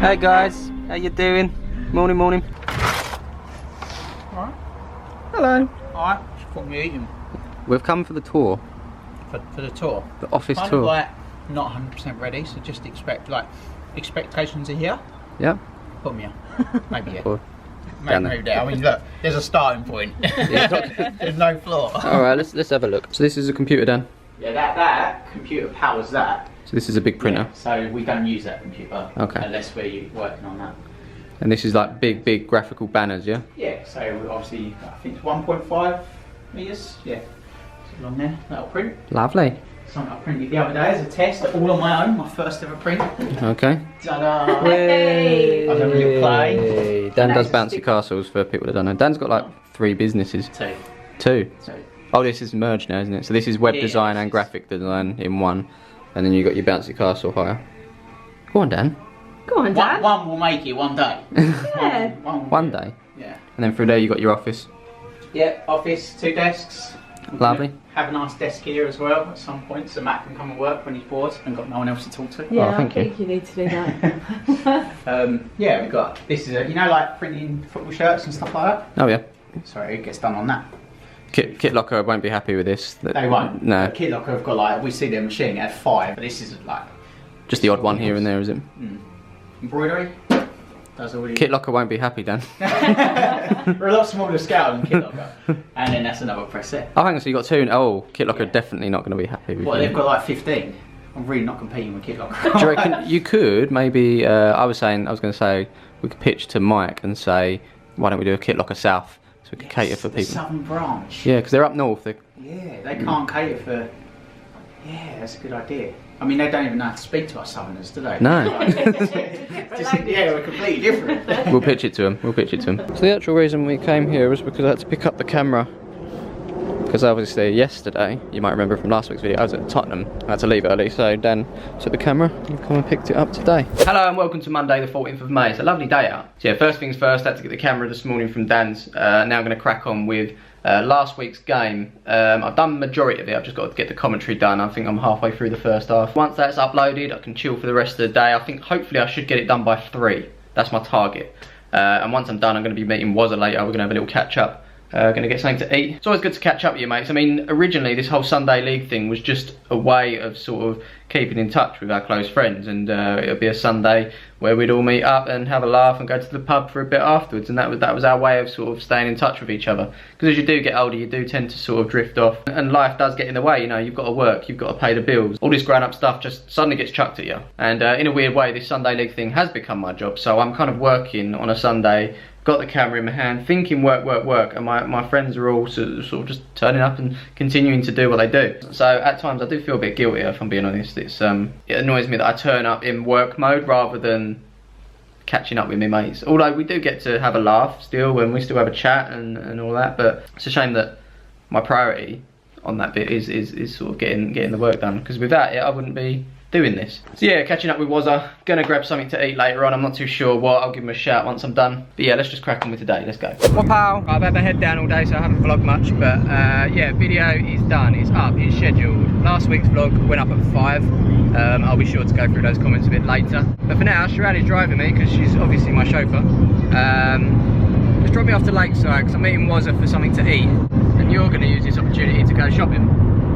Hey guys, how you doing? Morning, morning. Alright. Hello. Alright, what are you eating? We've come for the tour. For the tour? The office kind tour. Of like not 100% ready, so just expect like expectations are here. Yeah. Put me here. Maybe here. Or Maybe there. I mean look, there's a starting point. There's no floor. Alright, let's have a look. So this is a computer, Dan? Yeah, that computer powers that. So this is a big printer. Yeah, so we don't use that computer. Okay. Unless we're working on that. And this is like big graphical banners, yeah? Yeah, so obviously I think it's 1.5 metres. Yeah. It's along there, that'll print. Lovely. Something I printed the other day as a test, all on my own, my first ever print. Okay. Ta-da! Hey. I was having a little play. Dan does bouncy castles for people that don't know. Dan's got like 3 businesses. Two? Oh, this is merged now, isn't it? So this is web design and graphic design in one. And then you got your bouncy castle hire. Go on, Dan. Go on, Dan. One will make it one day. Yeah. One day? Yeah. And then through there you got your office. Yeah, office, 2 desks. Lovely. Have a nice desk here as well at some point so Matt can come and work when he's bored and got no one else to talk to. Yeah, Oh, thank I think you need to do that. Yeah, we've got, this is a, you know, like printing football shirts and stuff like that? Oh yeah. Sorry, it gets done on that. Kit Locker won't be happy with this. They won't. No. Kit Locker have got like, we see their machine, it had 5, but this is like... Just the odd one here and there, is it? Embroidery? Does all Kit Locker won't be happy, Dan. We're a lot smaller scale than Kit Locker. And then that's another press set. Oh, hang on, so you got 2. Oh, Kit Locker definitely not going to be happy with Well, you. they've got like 15. I'm really not competing with Kit Locker. Do you reckon you could maybe, I was going to say, we could pitch to Mike and say, why don't we do a Kit Locker South? So we could cater for the people. Southern branch. Yeah, because they're up north. Yeah, they can't cater for... Yeah, that's a good idea. I mean, they don't even know how to speak to us Southerners, do they? No. Yeah, we're completely different. We'll pitch it to them. We'll pitch it to them. So the actual reason we came here was because I had to pick up the camera. Because obviously yesterday, you might remember from last week's video, I was at Tottenham. I had to leave early, so Dan took the camera and come and picked it up today. Hello and welcome to Monday the 14th of May. It's a lovely day out. So yeah, first things first, I had to get the camera this morning from Dan's. Now I'm going to crack on with last week's game. I've done the majority of it, I've just got to get the commentary done. I think I'm halfway through the first half. Once that's uploaded, I can chill for the rest of the day. I think hopefully I should get it done by 3. That's my target. And once I'm done, I'm going to be meeting Wazza later. We're going to have a little catch up. Going to get something to eat. It's always good to catch up with you mates. I mean, originally this whole Sunday League thing was just a way of sort of keeping in touch with our close friends, and it'll be a Sunday where we'd all meet up and have a laugh and go to the pub for a bit afterwards, and that was our way of sort of staying in touch with each other. Because as you do get older, you do tend to sort of drift off, and life does get in the way. You know, you've got to work, you've got to pay the bills. All this grown-up stuff just suddenly gets chucked at you. And in a weird way, this Sunday League thing has become my job. So I'm kind of working on a Sunday, got the camera in my hand, thinking work, and my friends are all sort of just turning up and continuing to do what they do. So at times I do feel a bit guilty, if I'm being honest. It's it annoys me that I turn up in work mode rather than catching up with my mates. Although we do get to have a laugh still, when we still have a chat and all that, but it's a shame that my priority on that bit is sort of getting the work done, because without it I wouldn't be doing this. So yeah, catching up with Wazza, gonna grab something to eat later on. I'm not too sure what, I'll give him a shout once I'm done. But yeah, let's just crack on with today, let's go. Well pal, I've had my head down all day so I haven't vlogged much, but yeah, video is done, it's up, it's scheduled. Last week's vlog went up at 5. I'll be sure to go through those comments a bit later. But for now, Shiran is driving me because she's obviously my chauffeur. Just drop me off to Lakeside because I'm meeting Wazza for something to eat, and you're gonna use this opportunity to go shopping.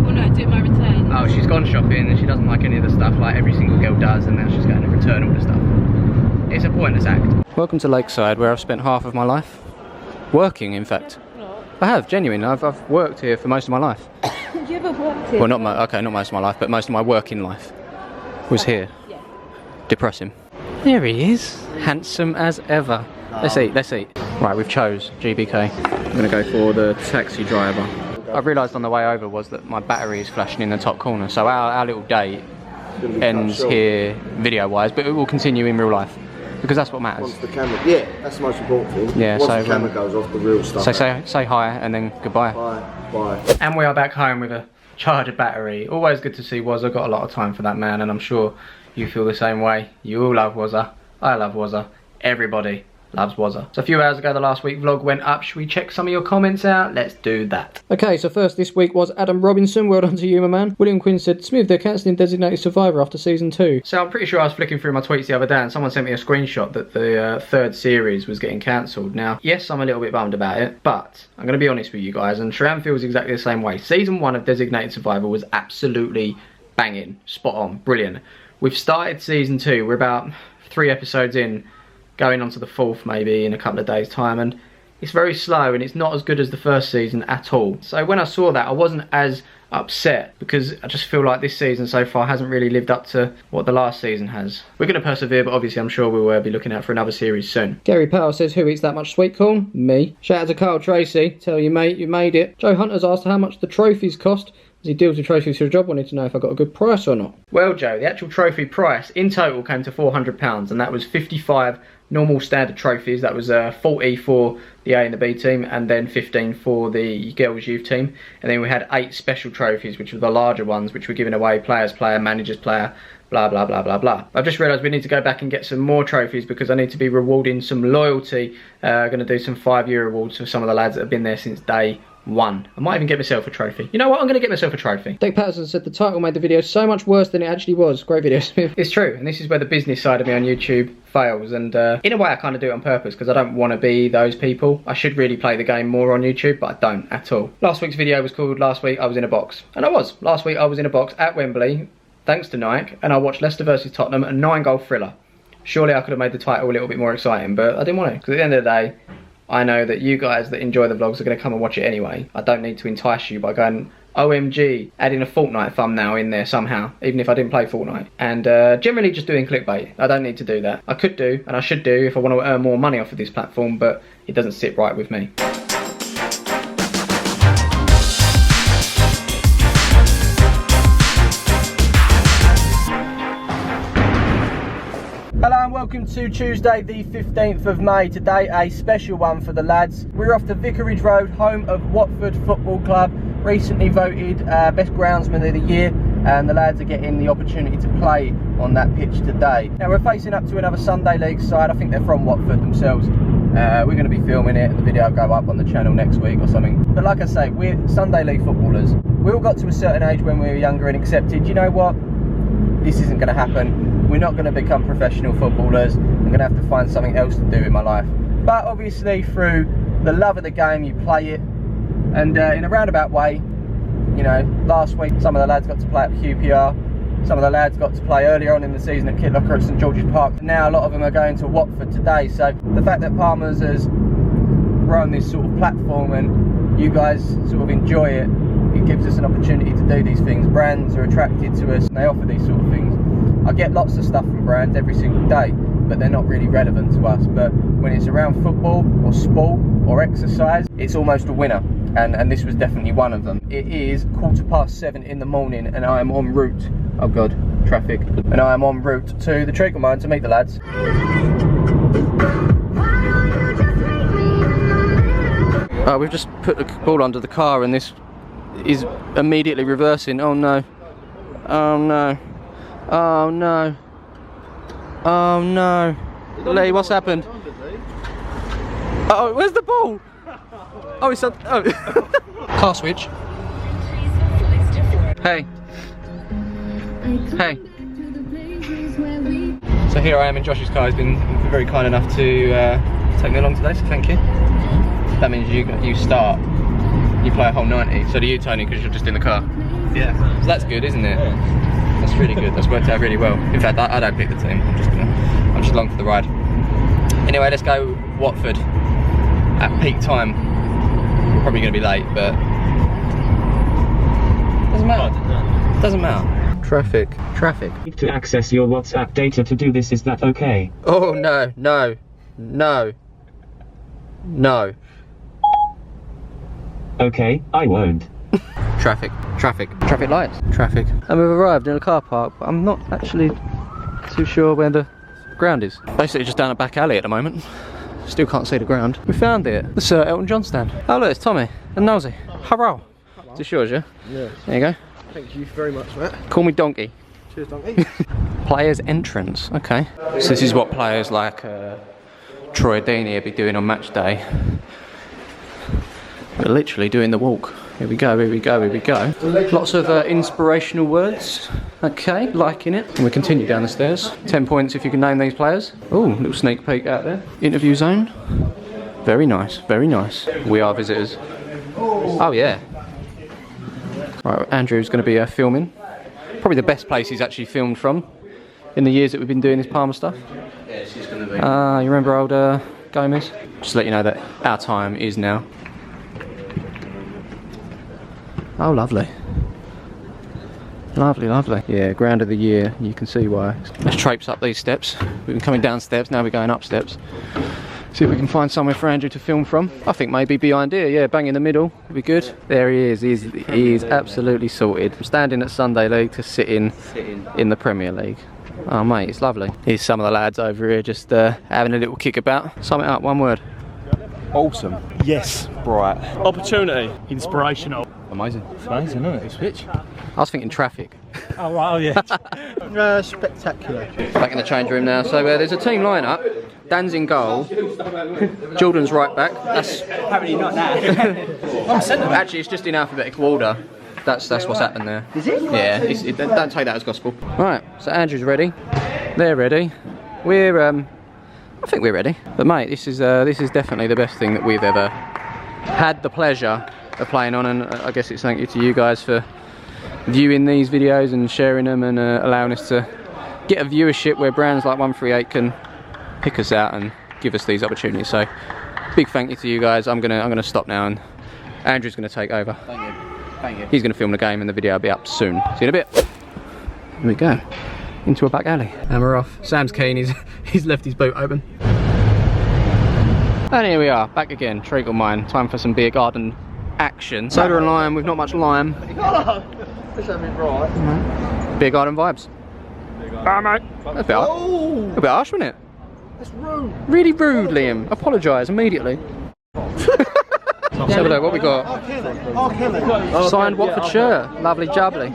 Well, no, do my return. Oh, she's gone shopping and she doesn't like any of the stuff like every single girl does, and now she's going to return all the stuff. It's a pointless act. Welcome to Lakeside, where I've spent half of my life working, in fact. I have, genuinely. I've worked here for most of my life. You ever worked here? Well, not most of my life, but most of my working life was here. Yeah. Depressing. There he is, handsome as ever. Let's eat. Right, we've chose GBK. I'm going to go for the taxi driver. I've realised on the way over was that my battery is flashing in the top corner, so our little day ends here video-wise, but it will continue in real life, because that's what matters. Once the camera, yeah, that's the most important thing. Yeah, once so the camera goes off, the real stuff. So say hi and then goodbye. Bye. And we are back home with a charger battery. Always good to see Wazza. Got a lot of time for that man, and I'm sure you feel the same way. You all love Wazza. I love Wazza. Everybody loves Wazza. So a few hours ago, the last week vlog went up. Should we check some of your comments out? Let's do that. Okay, so first this week was Adam Robinson. Well done to you, my man. William Quinn said, Smiv, they're cancelling Designated Survivor after season 2. So I'm pretty sure I was flicking through my tweets the other day and someone sent me a screenshot that the third series was getting cancelled. Now, yes, I'm a little bit bummed about it, but I'm going to be honest with you guys, and Sharam feels exactly the same way. Season 1 of Designated Survivor was absolutely banging, spot on, brilliant. We've started season 2, we're about 3 episodes in, going on to the 4th maybe in a couple of days time, and it's very slow and it's not as good as the first season at all. So when I saw that, I wasn't as upset because I just feel like this season so far hasn't really lived up to what the last season has. We're going to persevere, but obviously I'm sure we'll be looking out for another series soon. Gary Powell says, who eats that much sweet corn? Me. Shout out to Carl Tracy, tell you mate, you made it. Joe Hunter's asked how much the trophies cost. As he deals with trophies for a job, wanted to know if I got a good price or not. Well, Joe, the actual trophy price in total came to £400, and that was 55 normal standard trophies. That was 40 for the A and the B team, and then 15 for the girls youth team. And then we had 8 special trophies, which were the larger ones, which were given away players player, managers player, blah blah blah blah blah. I've just realised we need to go back and get some more trophies because I need to be rewarding some loyalty. Going to do some 5-year awards for some of the lads that have been there since day 1. I might even get myself a trophy. You know what? I'm going to get myself a trophy. Dick Patterson said the title made the video so much worse than it actually was. Great video, Smith. It's true, and this is where the business side of me on YouTube fails, and in a way I kind of do it on purpose because I don't want to be those people. I should really play the game more on YouTube, but I don't at all. Last week's video was called Last Week I Was in a Box, and I was. Last week I was in a box at Wembley, thanks to Nike, and I watched Leicester versus Tottenham, a 9-goal thriller. Surely I could have made the title a little bit more exciting, but I didn't want to, because at the end of the day, I know that you guys that enjoy the vlogs are going to come and watch it anyway. I don't need to entice you by going, OMG, adding a Fortnite thumbnail in there somehow, even if I didn't play Fortnite. And generally just doing clickbait. I don't need to do that. I could do, and I should do, if I want to earn more money off of this platform, but it doesn't sit right with me. Hello and welcome to Tuesday the 15th of May. Today a special one for the lads. We're off to Vicarage Road, home of Watford Football Club. Recently voted best groundsman of the year, and the lads are getting the opportunity to play on that pitch today. Now we're facing up to another Sunday League side. I think they're from Watford themselves. We're going to be filming it. The video will go up on the channel next week or something. But like I say, we're Sunday League footballers. We all got to a certain age when we were younger and accepted, you know what, this isn't going to happen. We're not going to become professional footballers. I'm going to have to find something else to do in my life. But obviously through the love of the game, you play it. And in a roundabout way, you know, last week some of the lads got to play at QPR. Some of the lads got to play earlier on in the season at Kitlocker at St George's Park. Now a lot of them are going to Watford today. So the fact that Palmer's has run this sort of platform and you guys sort of enjoy it, it gives us an opportunity to do these things. Brands are attracted to us and they offer these sort of things. I get lots of stuff from brands every single day, but they're not really relevant to us. But when it's around football or sport or exercise, it's almost a winner. And this was definitely one of them. It is 7:15 in the morning and I am en route, oh god, traffic, and I am en route to the treacle mine to meet the lads. We've just put the ball under the car and this is immediately reversing. Oh no, oh no, oh no, oh no. Lee, what's happened? Oh, where's the ball? Oh, it's on. Oh. Car switch. Hey. Hey. So here I am in Josh's car. He's been very kind enough to take me along today, so thank you. That means you start, you play a whole 90. So do you, Tony, because you're just in the car? Yeah. So that's good, isn't it? Yeah. That's really good. That's worked out really well. In fact, I don't pick the team. I'm just along for the ride. Anyway, let's go Watford at peak time. We're probably going to be late, but doesn't matter. Doesn't matter. Traffic. Traffic. To access your WhatsApp data to do this, is that okay? Oh no, no, no, no. Okay, I won't. Traffic, traffic, traffic lights, traffic. And we've arrived in a car park, but I'm not actually too sure where the ground is. Basically just down a back alley at the moment. Still can't see the ground. We found it. The Sir Elton John stand. Oh look, it's Tommy and Nosy. Hello. Is this yours, yeah? Yeah. There you go. Thank you very much, Matt. Call me Donkey. Cheers, Donkey. Players entrance, okay. So this is what players like Troy Deeney will be doing on match day. We're literally doing the walk. Here we go, here we go, here we go. Lots of inspirational words. Okay, liking it. And we continue down the stairs. 10 points if you can name these players. Oh, little sneak peek out there. Interview zone. Very nice, very nice. We are visitors. Oh yeah. Right, Andrew's going to be filming. Probably the best place he's actually filmed from in the years that we've been doing this Palmer stuff. Yeah, she's going to be. You remember old Gomez? Just to let you know that our time is now. Oh, lovely. Lovely, lovely. Yeah, ground of the year. You can see why. Let's traipse up these steps. We've been coming down steps, now we're going up steps. See if we can find somewhere for Andrew to film from. I think maybe behind here, yeah, bang in the middle would be good. There he is, he is absolutely sorted. I'm standing at Sunday League to sit in the Premier League. Oh mate, it's lovely. Here's some of the lads over here just having a little kick about. Sum it up, one word. Awesome. Yes. Bright. Opportunity. Inspirational. Amazing. It's amazing, isn't it? This pitch. I was thinking traffic. Oh, right, oh yeah. Spectacular. Back in the change room now. So there's a team lineup. Dan's in goal. Jordan's right back. That's Apparently not now. actually it's just in alphabetical order. That's what's happened there. Is it? Yeah. Don't take that as gospel. Right. So Andrew's ready. They're ready. We're I think we're ready. But mate, this is definitely the best thing that we've ever had the pleasure of playing on, and I guess it's thank you to you guys for viewing these videos and sharing them and allowing us to get a viewership where brands like 138 can pick us out and give us these opportunities. So big thank you to you guys. I'm gonna stop now and Andrew's gonna take over. Thank you. Thank you. He's gonna film the game and the video will be up soon. See you in a bit. Here we go. Into a back alley. And we're off. Sam's keen, he's left his boot open. And here we are, back again, treacle mine. Time for some beer garden action. Soda and lime with not much lime. Let's have it right. Beer garden vibes. Ah, mate. That's a bit harsh, wasn't it? That's rude. Really rude, Liam. Apologise immediately. Let's have a look, what we got? I'll kill it. Signed Watford shirt. Lovely jubbly.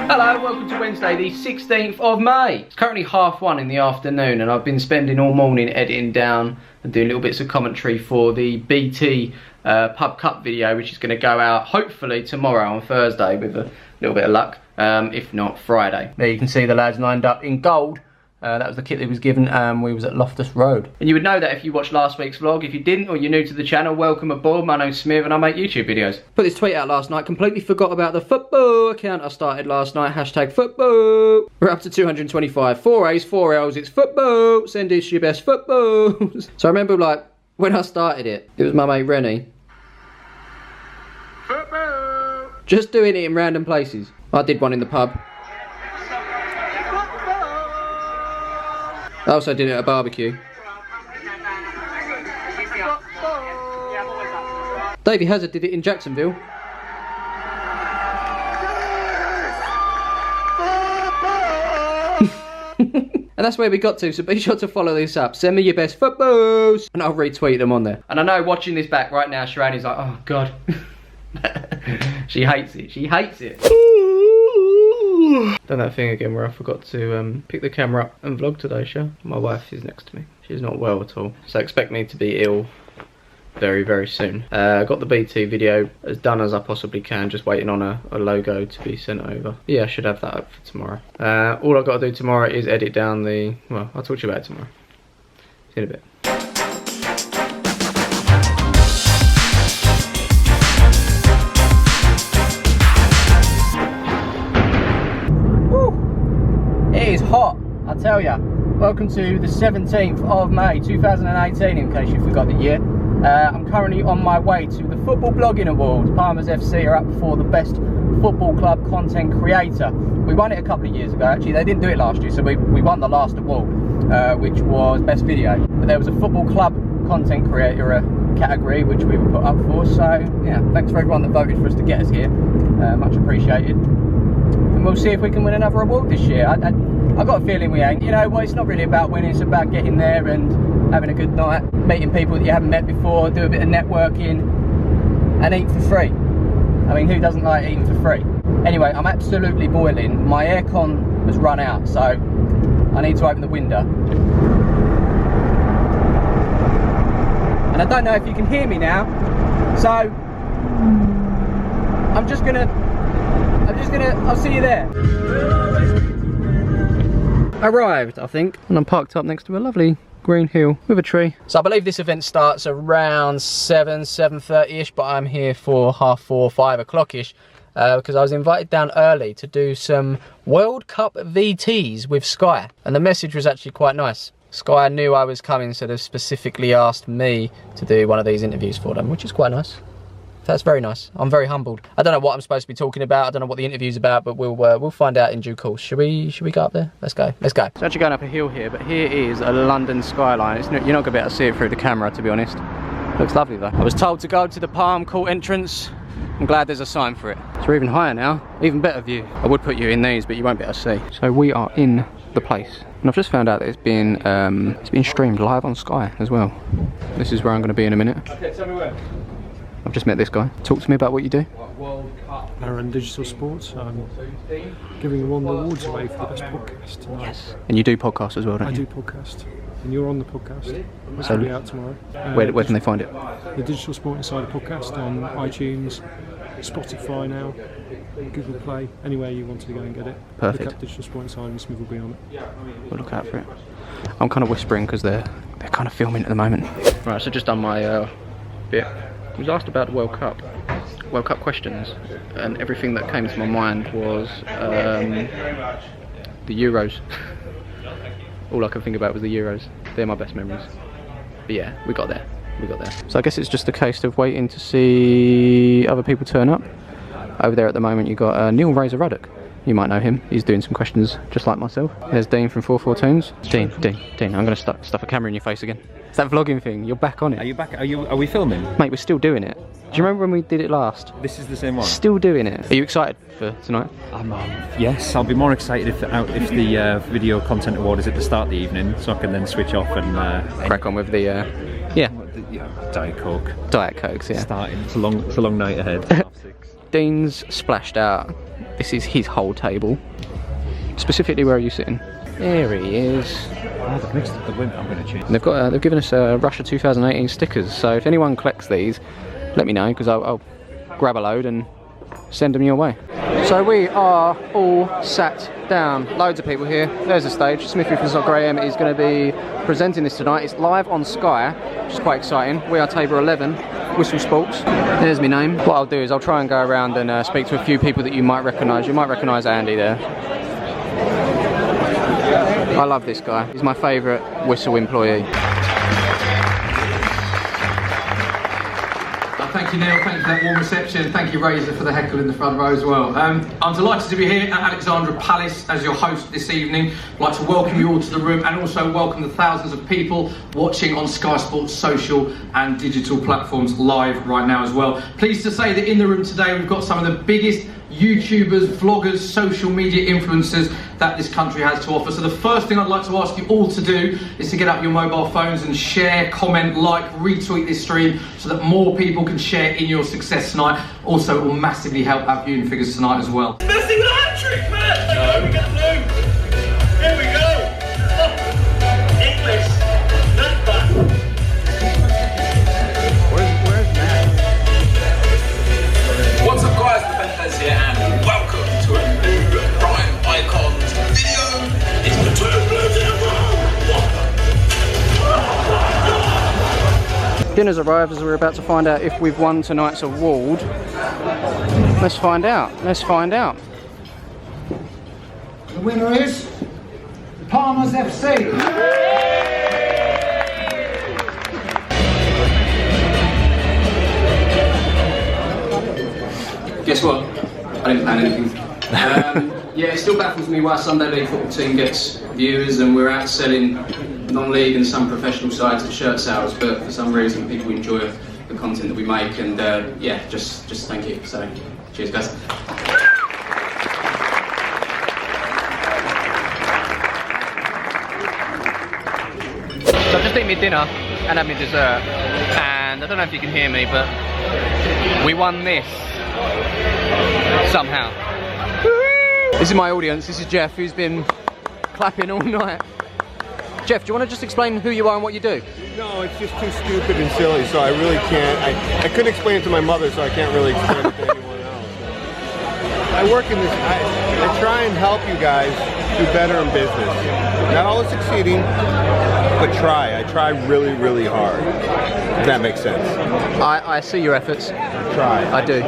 Hello, welcome to Wednesday the 16th of May. It's currently 1:30 in the afternoon and I've been spending all morning editing down and doing little bits of commentary for the BT Pub Cup video, which is going to go out hopefully tomorrow on Thursday with a little bit of luck, if not Friday. There you can see the lads lined up in gold. That was the kit that was given, we was at Loftus Road. And you would know that if you watched last week's vlog. If you didn't, or you're new to the channel, welcome aboard. My name's Smiv and I make YouTube videos. Put this tweet out last night, completely forgot about the football account I started last night, hashtag football. We're up to 225, 4 A's, 4 L's, it's football. Send us your best footballs. So I remember like, when I started it was my mate Rennie. Football. Just doing it in random places. I did one in the pub. I also did it at a barbecue. Davey Hazard did it in Jacksonville. And that's where we got to, so be sure to follow this up. Send me your best footballs and I'll retweet them on there. And I know watching this back right now, Shirani's like, oh God. She hates it, she hates it. Done that thing again where I forgot to pick the camera up and vlog today, Sha. My wife is next to me. She's not well at all. So expect me to be ill very, very soon. I got the BT video as done as I possibly can, just waiting on a logo to be sent over. Yeah, I should have that up for tomorrow. All I've got to do tomorrow is edit down the, well, I'll talk to you about it tomorrow. See you in a bit. It is hot, I tell ya. Welcome to the 17th of May 2018, in case you forgot the year. I'm currently on my way to the Football Blogging Awards. Palmer's FC are up for the Best Football Club Content Creator. We won it a couple of years ago, actually. They didn't do it last year, so we won the last award, which was Best Video. But there was a Football Club Content Creator category, which we were put up for. So, yeah, thanks for everyone that voted for us to get us here. Much appreciated. And we'll see if we can win another award this year. I've got a feeling we ain't. You know, well, it's not really about winning, it's about getting there and having a good night, meeting people that you haven't met before, do a bit of networking and eat for free. I mean, who doesn't like eating for free? Anyway, I'm absolutely boiling. My aircon has run out, so I need to open the window. And I don't know if you can hear me now, so I'll see you there. Arrived, I think, and I'm parked up next to a lovely green hill with a tree. So I believe this event starts around 7:30ish, but I'm here for 4:30, 5 o'clock-ish because I was invited down early to do some World Cup VTs with Sky, and the message was actually quite nice. Sky knew I was coming, so they specifically asked me to do one of these interviews for them, which is quite nice. That's very nice. I'm very humbled. I don't know what I'm supposed to be talking about. I don't know what the interview's about, but we'll find out in due course. Should we go up there? Let's go. Let's go. It's actually going up a hill here, but here is a London skyline. You're not going to be able to see it through the camera, to be honest. Looks lovely though. I was told to go to the Palm Court entrance. I'm glad there's a sign for it. So we're even higher now. Even better view. I would put you in these, but you won't be able to see. So we are in the place, and I've just found out that it's been streamed live on Sky as well. This is where I'm going to be in a minute. Okay, tell me where. I've just met this guy. Talk to me about what you do. I run digital sports. I'm giving one of the awards away for the best podcast tonight. Yes. And you do podcasts as well, don't you? I do podcast. And you're on the podcast. It's So going to be out tomorrow. Where can they find it? The Digital Sport Insider podcast on iTunes, Spotify now, Google Play, anywhere you want to go and get it. Perfect. Look up Digital Sport Insider and Smiv will be on it. We'll look out for it. I'm kind of whispering because they're kind of filming at the moment. Right, so just done my bit. I was asked about the World Cup questions, and everything that came to my mind was the Euros. All I could think about was the Euros. They're my best memories. But yeah, we got there. So I guess it's just a case of waiting to see other people turn up. Over there at the moment you got Neil Razor Ruddock. You might know him. He's doing some questions just like myself. There's Dean from 44 Dean, I'm going to stuff a camera in your face again. It's that vlogging thing. You're back on it. Are you back? Are we filming? Mate, we're still doing it. Do you remember when we did it last? This is the same one. Still doing it. Are you excited for tonight? Yes, I'll be more excited if the video content award is at the start of the evening, so I can then switch off and crack on with the Diet Coke. Diet Cokes, yeah. Starting. It's a long night ahead. Dean's splashed out. This is his whole table. Specifically, where are you sitting? There he is. They've mixed up the women. I'm going to change. And they've given us Russia 2018 stickers. So if anyone collects these, let me know because I'll grab a load and send them your way. So we are all sat down. Loads of people here. There's the stage. Smith from Graham is going to be presenting this tonight. It's live on Sky, which is quite exciting. We are table 11, Whistle Sports. There's my name. What I'll do is I'll try and go around and speak to a few people that you might recognise. You might recognise Andy there. I love this guy. He's my favourite Whistle employee. Thank you, Neil. Thank you for that warm reception. Thank you, Razor, for the heckle in the front row as well. I'm delighted to be here at Alexandra Palace as your host this evening. I'd like to welcome you all to the room and also welcome the thousands of people watching on Sky Sports social and digital platforms live right now as well. Pleased to say that in the room today we've got some of the biggest YouTubers, vloggers, social media influencers that this country has to offer. So the first thing I'd like to ask you all to do is to get out your mobile phones and share, comment, like, retweet this stream so that more people can share in your success tonight. Also, it will massively help our viewing figures tonight as well. Messi with a hat-trick, man! No, we got blue. Here we go. Oh, English. Not bad. Where's Matt? What's up, guys? The Benitez here, and welcome to a new Prime Icons video. It's the two blues in a row. Dinner's arrived as we're about to find out if we've won tonight's award. Let's find out. The winner is Palmer's FC. Guess what? I didn't plan anything. Yeah, it still baffles me why a Sunday League football team gets viewers and we're out selling non-league and some professional sides at shirt sales, but for some reason people enjoy the content that we make, and yeah, just thank you. So, cheers guys. So I've just eaten my dinner and had my dessert, and I don't know if you can hear me, but we won this somehow. This is my audience. This is Jeff, who's been clapping all night. Jeff, do you want to just explain who you are and what you do? No, it's just too stupid and silly, so I really can't. I couldn't explain it to my mother, so I can't really explain it to anyone else. I work in this. I try and help you guys do better in business. Not always succeeding, but try. I try really, really hard. If that makes sense. I see your efforts. Try. I do.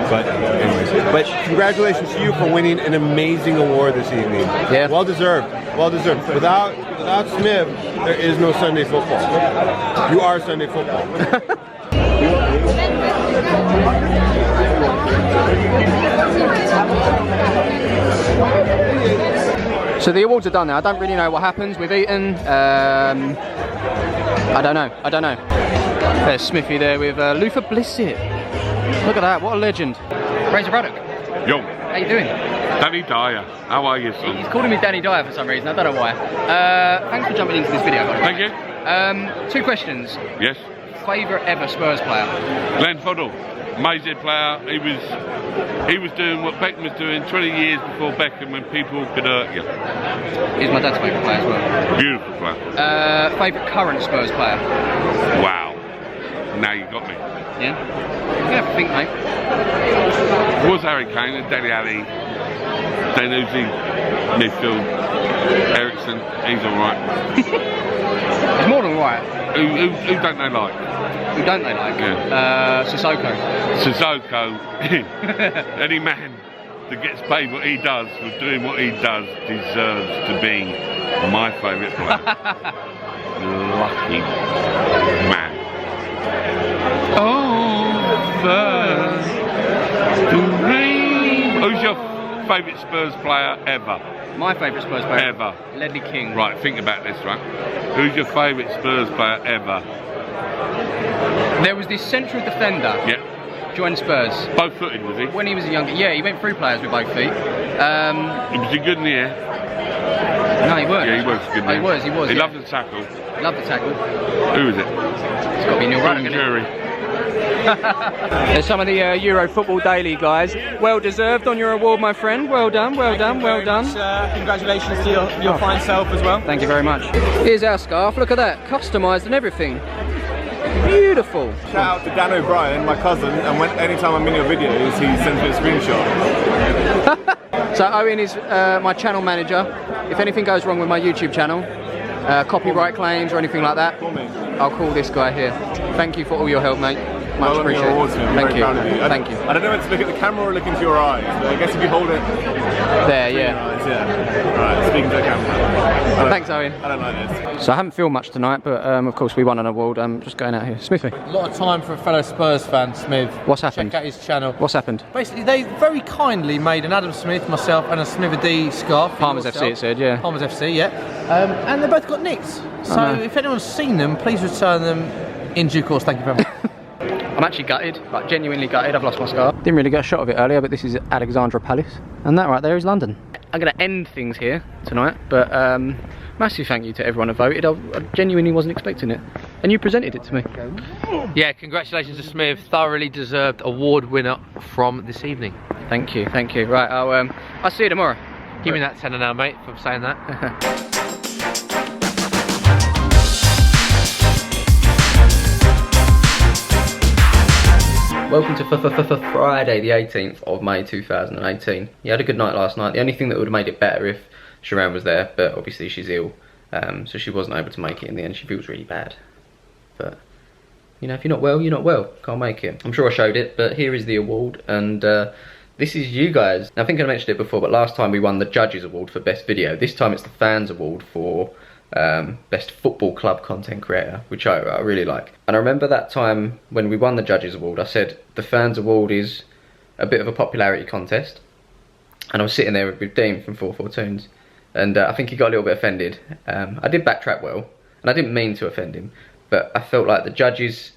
But anyways, but congratulations to you for winning an amazing award this evening. Yeah. Well deserved. Well deserved. Without Smiv, there is no Sunday football. You are Sunday football. So the awards are done now. I don't really know what happens. We've eaten. I don't know. There's Smithy there with Luther Blissett. Look at that. What a legend. Razor Braddock. Yo. How you doing? Danny Dyer. How are you, son? He's calling me Danny Dyer for some reason. I don't know why. Thanks for jumping into this video. Thank you. 2 questions. Yes. Favourite ever Spurs player? Glenn Hoddle. Amazing player. He was doing what Beckham was doing 20 years before Beckham, when people could hurt you. He's my dad's favourite player as well. Beautiful player. Favourite current Spurs player? Wow. Now you got me. Yeah? You have to think, mate. Was Harry Kane and Dele Alli, then Uzi, midfield, Ericsson, he's alright. He's more than alright. Who don't they like? Who don't they like? Yeah. Sissoko. Any man that gets paid what he does for doing what he does deserves to be my favourite player. Lucky man. Who's your favourite Spurs player ever? My favourite Spurs player? Ever. Ledley King. Right, think about this, right? Who's your favourite Spurs player ever? There was this central defender. Yeah. Joined Spurs. Both footed, was he? When he was a younger. Yeah, he went through players with both feet. Was he good in the air? No, he was. Yeah, he was good in the air. He was. He loved the tackle. He loved the tackle. Who is it? It's got to be Neil Ruddock, isn't it? Jury. There's some of the Euro Football Daily guys. Well deserved on your award, my friend. Well done, well done, well done. Congratulations to your fine self as well. Thank you very much. Here's our scarf. Look at that. Customised and everything. Beautiful. Shout out to Dan O'Brien, my cousin, and anytime I'm in your videos, he sends me a screenshot. So Owen is my channel manager. If anything goes wrong with my YouTube channel, copyright claims or anything like that, I'll call this guy here. Thank you for all your help, mate. Much appreciated. Thank you. Thank you. I don't know if to look at the camera or look into your eyes, but I guess if you hold it there, yeah. Eyes, yeah. Alright, speaking to the camera. Thanks, Owen. I don't like this. So I haven't filmed much tonight, but of course we won an award. I'm just going out here. Smithy. A lot of time for a fellow Spurs fan, Smiv. What's happened? Check out his channel. What's happened? Basically, they very kindly made an Adam Smith, myself, and a Smiver D scarf. Palmer's FC, it said, yeah. Palmer's FC, yeah. And they both got nicked. So if anyone's seen them, please return them in due course. Thank you very much. I'm actually gutted, like genuinely gutted. I've lost my scarf. Didn't really get a shot of it earlier, but this is Alexandra Palace, and that right there is London. I'm going to end things here tonight, but massive thank you to everyone who voted. I genuinely wasn't expecting it, and you presented it to me. Yeah, congratulations to Smiv, thoroughly deserved award winner from this evening. Thank you, thank you. Right, I'll see you tomorrow. Give me that tenner now, mate, for saying that. Welcome to Friday the 18th of May 2018. You had a good night last night. The only thing that would have made it better if Sharon was there, but obviously she's ill, so she wasn't able to make it in the end. She feels really bad. But, you know, if you're not well, you're not well. Can't make it. I'm sure I showed it, but here is the award, and this is you guys. Now, I think I mentioned it before, but last time we won the Judges Award for Best Video. This time it's the Fans Award for Best Football Club Content Creator, which I really like. And I remember that time when we won the Judges Award, I said the Fans Award is a bit of a popularity contest. And I was sitting there with Dean from 4 Tunes, and I think he got a little bit offended. I did backtrack well, and I didn't mean to offend him, but I felt like the judges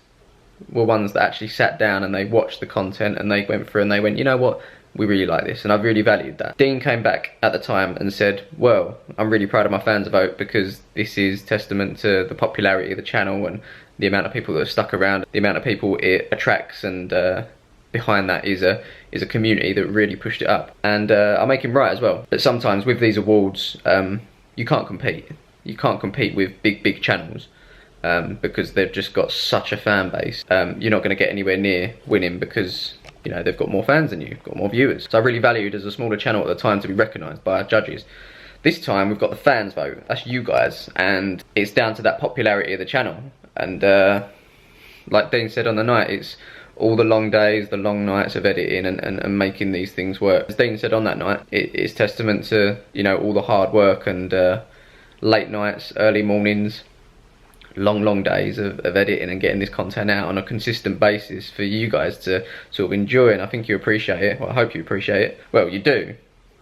were ones that actually sat down and they watched the content and they went through and they went, you know what, we really like this, and I've really valued that. Dean came back at the time and said, well, I'm really proud of my fans vote because this is testament to the popularity of the channel and the amount of people that have stuck around, the amount of people it attracts, and behind that is a community that really pushed it up, and I make him right as well. But sometimes with these awards, you can't compete. You can't compete with big channels because they've just got such a fan base. You're not going to get anywhere near winning because, you know, they've got more fans than you, got more viewers. So I really valued as a smaller channel at the time to be recognised by our judges. This time we've got the fans vote, that's you guys, and it's down to that popularity of the channel. And like Dean said on the night, it's all the long days, the long nights of editing and making these things work. As Dean said on that night, it's testament to, you know, all the hard work and late nights, early mornings, long days of editing and getting this content out on a consistent basis for you guys to sort of enjoy. And I think you appreciate it. Well, I hope you appreciate it. Well, you do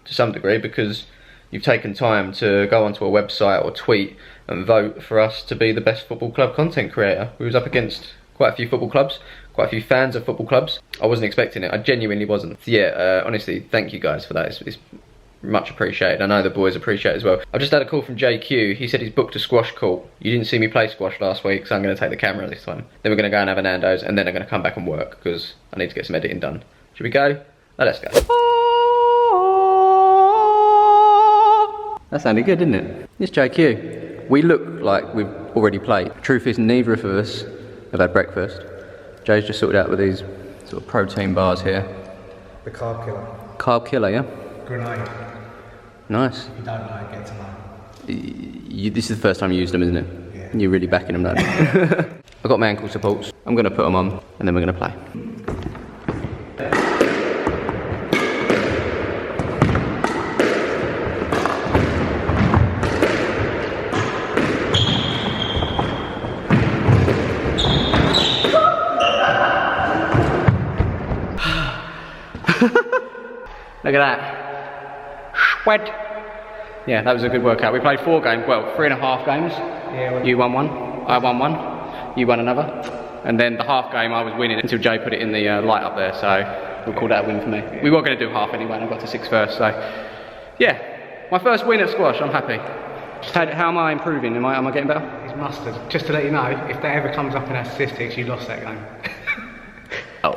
to some degree, because you've taken time to go onto a website or tweet and vote for us to be the best football club content creator. We was up against quite a few football clubs, quite a few fans of football clubs. I wasn't expecting it. I genuinely wasn't. So yeah, honestly, thank you guys for that. It's much appreciated. I know the boys appreciate it as well. I've just had a call from JQ. He said he's booked a squash court. You didn't see me play squash last week, so I'm going to take the camera this time. Then we're going to go and have a Nando's, and then I'm going to come back and work because I need to get some editing done. Should we go? Let's go. That sounded good, didn't it? It's JQ. We look like we've already played. Truth is, neither of us have had breakfast. Jay's just sorted out with these sort of protein bars here. The carb killer. Carb killer, yeah? Grenade. Nice. If you don't know, get to know. This is the first time you used them, isn't it? Yeah. You're really backing them, don't you? I've got my ankle supports. I'm going to put them on, and then we're going to play. Look at that. Sweat. Yeah, that was a good workout. We played 4 games, well, 3.5 games. Yeah, you won one, I won one, you won another. And then the half game I was winning until Jay put it in the light up there, so we'll call that a win for me. We were going to do half anyway, and I got to 6 first, so yeah. My first win at squash, I'm happy. Just how am I improving? Am I getting better? It's mustard. Just to let you know, if that ever comes up in our statistics, you lost that game. Oh.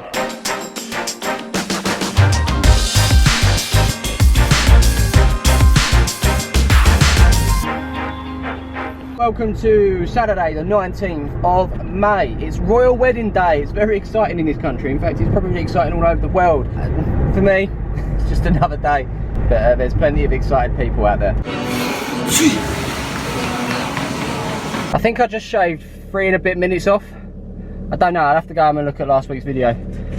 Welcome to Saturday the 19th of May. It's Royal Wedding Day. It's very exciting in this country. In fact, it's probably exciting all over the world. For me, it's just another day. But there's plenty of excited people out there. I think I just shaved 3 and a bit minutes off. I don't know, I'd have to go home and look at last week's video,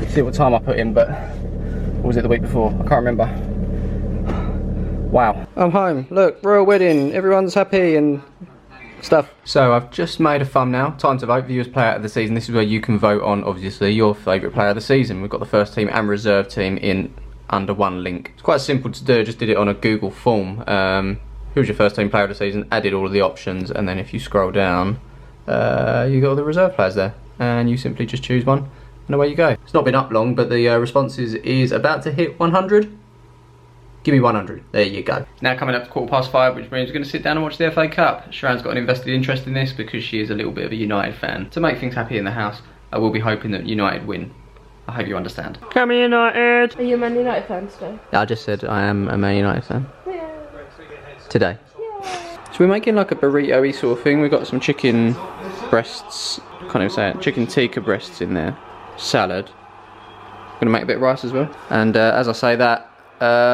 see what time I put in, but or was it the week before? I can't remember. Wow. I'm home. Look, Royal Wedding. Everyone's happy and stuff. So I've just made a thumbnail. Time to vote viewers player of the season. This is where you can vote on, obviously, your favourite player of the season. We've got the first team and reserve team in under one link. It's quite simple to do. I just did it on a Google form. Who's your first team player of the season? Added all of the options, and then if you scroll down, you got all the reserve players there, and you simply just choose one, and away you go. It's not been up long, but the responses is about to hit 100. Give me 100. There you go. Now coming up to 5:15, which means we're going to sit down and watch the FA Cup. Sharon's got an invested interest in this because she is a little bit of a United fan. To make things happy in the house, I will be hoping that United win. I hope you understand. Come on, United! Are you a Man United fan today? I just said I am a Man United fan. Yeah. Today. Yeah. So we're making like a burrito-y sort of thing. We've got some chicken breasts, can't even say it, chicken tikka breasts in there. Salad. I'm going to make a bit of rice as well. And as I say that,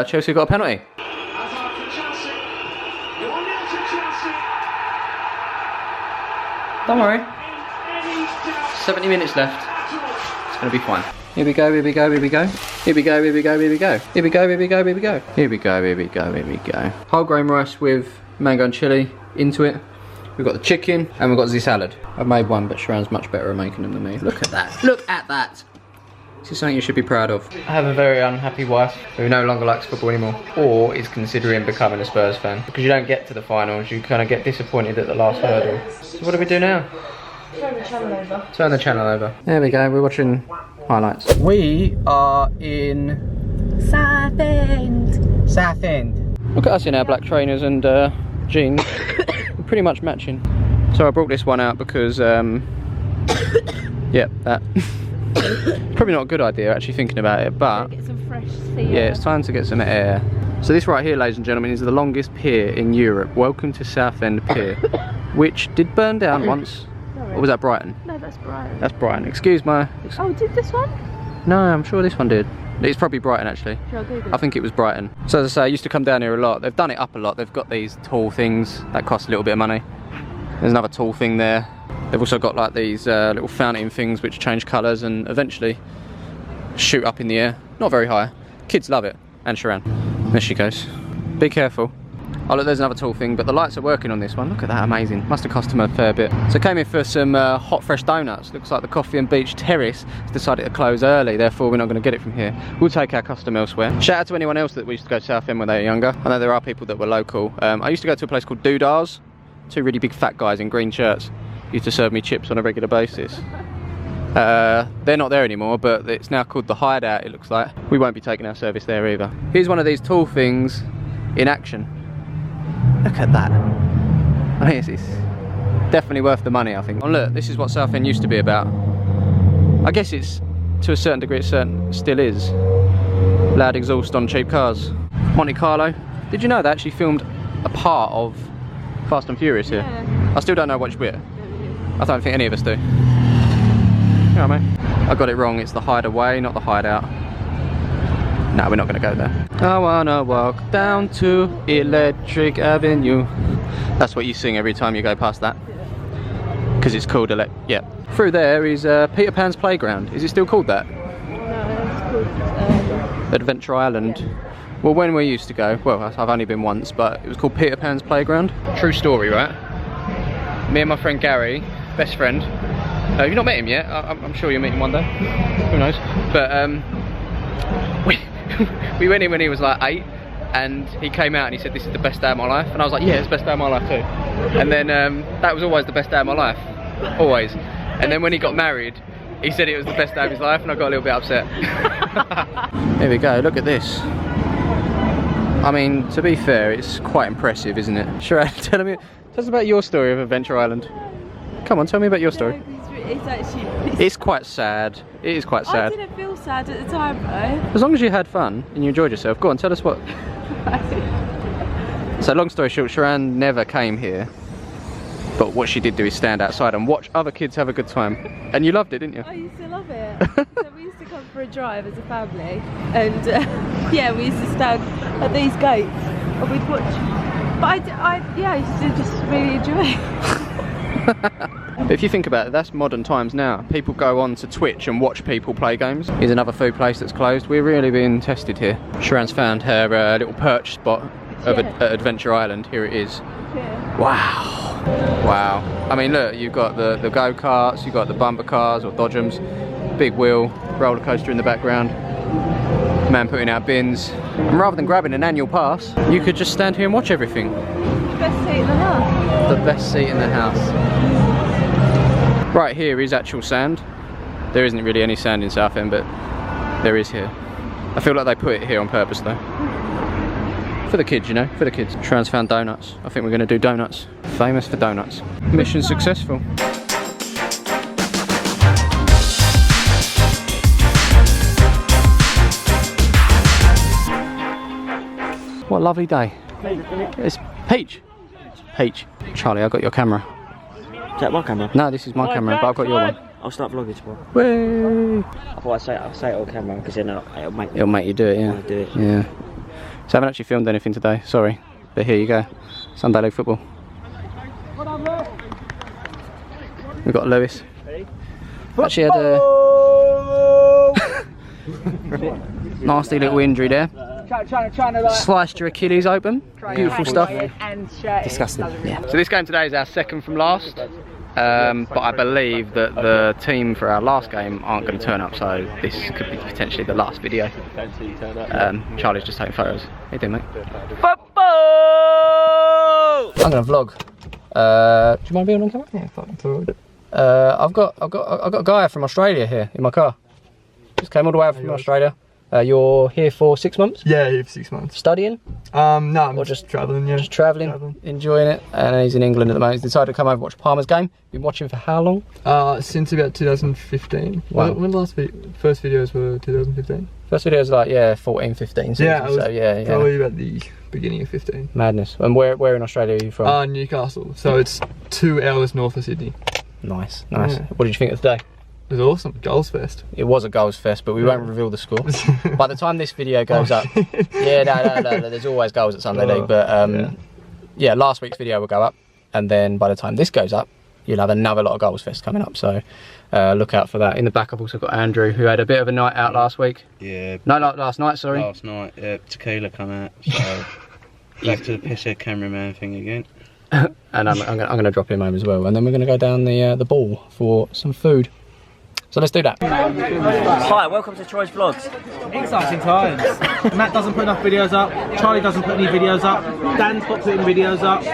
Chelsea got a penalty. Don't worry. 70 minutes left. It's going to be fine. Here we go, here we go, here we go. Here we go, here we go, here we go. Here we go, here we go, here we go. Here we go, here we go, here we go. Whole grain rice with mango and chilli into it. We've got the chicken and we've got the salad. I've made one, but Sharon's much better at making them than me. Look at that. Look at that. This is something you should be proud of. I have a very unhappy wife who no longer likes football anymore, or is considering becoming a Spurs fan. Because you don't get to the finals, you kind of get disappointed at the last hurdle. So what do we do now? Turn the channel over. Turn the channel over. There we go, we're watching highlights. We are in Southend. Southend. Look at us in our black trainers and jeans. We're pretty much matching. So I brought this one out because, yeah, that. It's probably not a good idea actually thinking about it, but Get some fresh sea yeah, air. it's time to get some air. So this right here, ladies and gentlemen, is the longest pier in Europe. Welcome to Southend Pier, which did burn down once. Or was that Brighton? No, that's Brighton. That's Brighton. Excuse my... Oh, did this one? No, I'm sure this one did. It's probably Brighton actually. Shall I Google I think it was Brighton. So as I say, I used to come down here a lot. They've done it up a lot. They've got these tall things that cost a little bit of money. There's another tall thing there. They've also got like these little fountain things which change colours and eventually shoot up in the air. Not very high. Kids love it. And Sharon. There she goes. Be careful. Oh look, there's another tall thing, but the lights are working on this one. Look at that, amazing. Must have cost them a fair bit. So I came here for some hot fresh donuts. Looks like the Coffee and Beach Terrace has decided to close early, therefore we're not going to get it from here. We'll take our custom elsewhere. Shout out to anyone else that we used to go to Southend when they were younger. I know there are people that were local. I used to go to a place called Doodars. Two really big fat guys in green shirts used to serve me chips on a regular basis. They're not there anymore, but it's now called the Hideout, it looks like. We won't be taking our service there either. Here's one of these tall things in action. Look at that. I mean, it's definitely worth the money, I think. Oh look, this is what Southend used to be about. I guess it's, to a certain degree, it still is. Loud exhaust on cheap cars. Monte Carlo. Did you know they actually filmed a part of Fast and Furious here? Yeah. I still don't know which bit. I don't think any of us do. Yeah, mate. I got it wrong. It's the Hideaway, not the Hideout. No, we're not going to go there. I wanna walk down to Electric Avenue. That's what you sing every time you go past that. Because it's called yeah. Through there is Peter Pan's Playground. Is it still called that? No, it's called Adventure Island. Well, when we used to go, well, I've only been once, but it was called Peter Pan's Playground. True story, right? Me and my friend Gary, best friend. You've not met him yet. I'm sure you'll meet him one day. Who knows? But we went in when he was like 8, and he came out and he said, "This is the best day of my life." And I was like, "Yeah, it's the best day of my life too." And then that was always the best day of my life, always. And then when he got married, he said it was the best day of his life, and I got a little bit upset. Here we go. Look at this. I mean, to be fair, it's quite impressive, isn't it? Sure, tell us about your story of Adventure Island. Come on, tell me about your story. It's actually... It's quite sad. It is quite sad. I didn't feel sad at the time though. As long as you had fun and you enjoyed yourself. Go on, tell us what. So long story short, Sharon never came here. But what she did do is stand outside and watch other kids have a good time. And you loved it, didn't you? I used to love it. So we used to come for a drive as a family. And yeah, we used to stand at these gates and we'd watch. But I used to just really enjoy it. But if you think about it, that's modern times now. People go on to Twitch and watch people play games. Here's another food place that's closed. We're really being tested here. Sharon's found her little perch spot of at Adventure Island. Here it is. Yeah. Wow. Wow. I mean, look, you've got the go-karts, you've got the bumper cars or dodgems, big wheel, roller coaster in the background, man putting out bins. And rather than grabbing an annual pass, you could just stand here and watch everything. The best seat in the house. The best seat in the house. Right here is actual sand. There isn't really any sand in Southend, but there is here. I feel like they put it here on purpose though. For the kids, you know, for the kids. Sharon's found donuts. I think we're going to do donuts. Famous for donuts. Mission successful. What a lovely day. It's Peach. Peach. Charlie, I got your camera. Is that my camera? No, this is my camera, but I've got your one. I'll start vlogging tomorrow. Whee! I thought I'll say it on camera because then it'll make you do it, yeah. Do it. Yeah. So I haven't actually filmed anything today, sorry. But here you go. Sunday League football. We've got Lewis. Actually had a nasty little injury there. Sliced your Achilles open. Beautiful stuff. Disgusting. Yeah. So this game today is our second from last. But I believe that the team for our last game aren't going to turn up, so this could be potentially the last video. Charlie's just taking photos. How you doing, mate? Football! I'm going to vlog. Do you mind being on camera? Yeah, fine. I've got a guy from Australia here in my car. Just came all the way up from Australia. You're here for 6 months? Yeah, here for 6 months. Studying? No, I'm just travelling, yeah. Just travelling, enjoying it. And he's in England at the moment. He's decided to come over and watch Parma's game. Been watching for how long? Since about 2015. Wow. When the first videos were 2015? First video was like, yeah, 14, 15. Yeah, so yeah. Probably about the beginning of 15. Madness. And where in Australia are you from? Newcastle. So it's 2 hours north of Sydney. Nice. Yeah. What did you think of the day? It was awesome. Goals fest. It was a goals fest, but we won't reveal the score. By the time this video goes up, yeah, no, there's always goals at Sunday League, but yeah, last week's video will go up, and then by the time this goes up, you'll have another lot of goals fest coming up, so look out for that. In the back I've also got Andrew, who had a bit of a night out last week. Yeah. No, last night, sorry. Last night, tequila come out, so back to the pisser cameraman thing again. And I'm gonna drop him home as well, and then we're gonna go down the ball for some food. So let's do that. Hi, welcome to Troy's Vlogs. Exciting times. Matt doesn't put enough videos up. Charlie doesn't put any videos up. Dan's not putting videos up.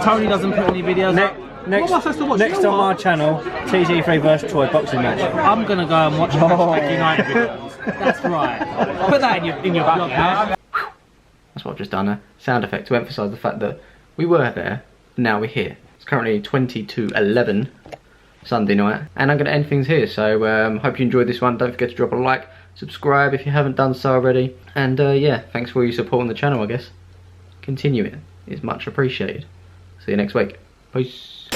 Tony doesn't put any videos up. Next, what am I supposed to watch? next on my channel, TG3 vs Troy boxing match. I'm gonna go and watch Manchester United videos. That's right. Put that in your vlog, man. That's what I've just done. A sound effect to emphasise the fact that we were there, now we're here. It's currently 20 to 11. Sunday night, and I'm going to end things here, so hope you enjoyed this one. Don't forget to drop a like, subscribe if you haven't done so already, and yeah, thanks for all your support on the channel. I guess continue it is much appreciated. See you next week. Peace.